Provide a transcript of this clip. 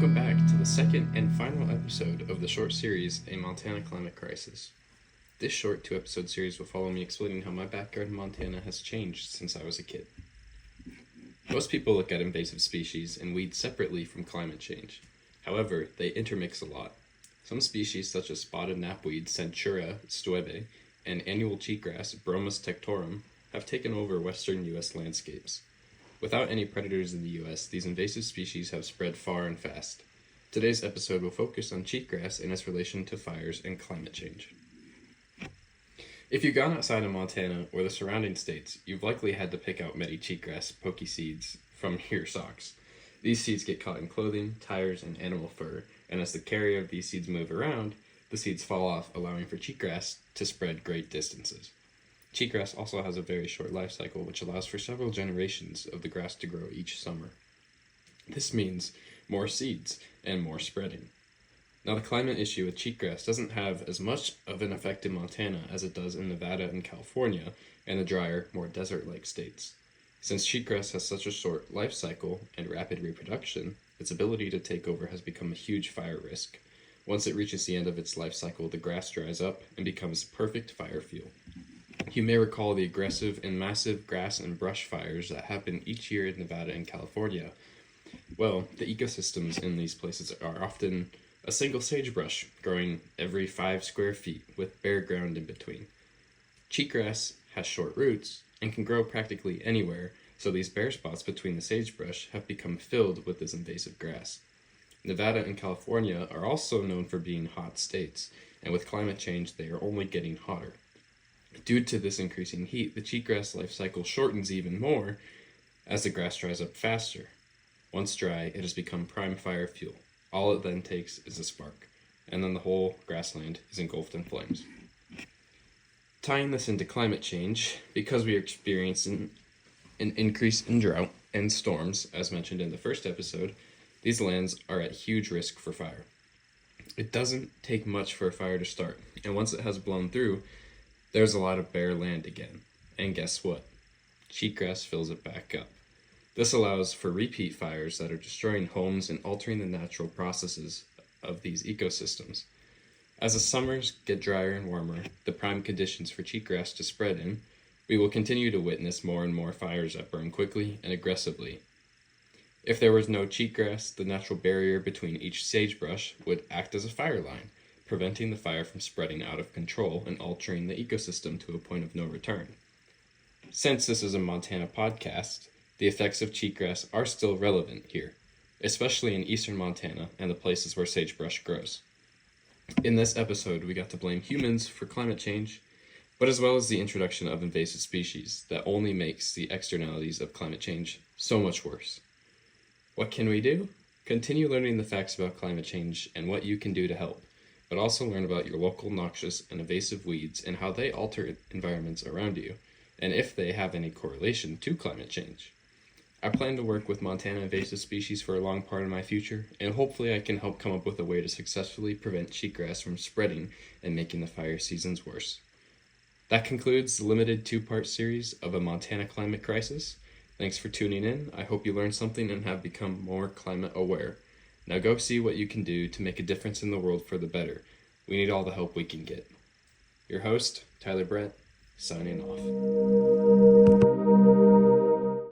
Welcome back to the second and final episode of the short series, A Montana Climate Crisis. This short 2-episode series will follow me explaining how my backyard in Montana has changed since I was a kid. Most people look at invasive species and weeds separately from climate change. However, they intermix a lot. Some species such as spotted knapweed Centura stoebe and annual cheatgrass Bromus tectorum have taken over western U.S. landscapes. Without any predators in the U.S., these invasive species have spread far and fast. Today's episode will focus on cheatgrass and its relation to fires and climate change. If you've gone outside of Montana or the surrounding states, you've likely had to pick out many cheatgrass pokey seeds from your socks. These seeds get caught in clothing, tires, and animal fur, and as the carrier of these seeds move around, the seeds fall off, allowing for cheatgrass to spread great distances. Cheatgrass also has a very short life cycle, which allows for several generations of the grass to grow each summer. This means more seeds and more spreading. Now, the climate issue with cheatgrass doesn't have as much of an effect in Montana as it does in Nevada and California and the drier, more desert-like states. Since cheatgrass has such a short life cycle and rapid reproduction, its ability to take over has become a huge fire risk. Once it reaches the end of its life cycle, the grass dries up and becomes perfect fire fuel. You may recall the aggressive and massive grass and brush fires that happen each year in Nevada and California. Well, the ecosystems in these places are often a single sagebrush growing every 5 square feet with bare ground in between. Cheatgrass has short roots and can grow practically anywhere, so these bare spots between the sagebrush have become filled with this invasive grass. Nevada and California are also known for being hot states, and with climate change they are only getting hotter. Due to this increasing heat, the cheatgrass life cycle shortens even more as the grass dries up faster. Once dry, it has become prime fire fuel. All it then takes is a spark, and then the whole grassland is engulfed in flames. Tying this into climate change, because we are experiencing an increase in drought and storms, as mentioned in the first episode, these lands are at huge risk for fire. It doesn't take much for a fire to start, and once it has blown through, there's a lot of bare land again. And guess what? Cheatgrass fills it back up. This allows for repeat fires that are destroying homes and altering the natural processes of these ecosystems. As the summers get drier and warmer, the prime conditions for cheatgrass to spread in, we will continue to witness more and more fires that burn quickly and aggressively. If there was no cheatgrass, the natural barrier between each sagebrush would act as a fire line, preventing the fire from spreading out of control and altering the ecosystem to a point of no return. Since this is a Montana podcast, the effects of cheatgrass are still relevant here, especially in eastern Montana and the places where sagebrush grows. In this episode, we got to blame humans for climate change, but as well as the introduction of invasive species that only makes the externalities of climate change so much worse. What can we do? Continue learning the facts about climate change and what you can do to help, but also learn about your local noxious and invasive weeds and how they alter environments around you, and if they have any correlation to climate change. I plan to work with Montana invasive species for a long part of my future, and hopefully I can help come up with a way to successfully prevent cheatgrass from spreading and making the fire seasons worse. That concludes the limited 2-part series of A Montana Climate Crisis. Thanks for tuning in. I hope you learned something and have become more climate aware. Now go see what you can do to make a difference in the world for the better. We need all the help we can get. Your host, Tyler Brett, signing off.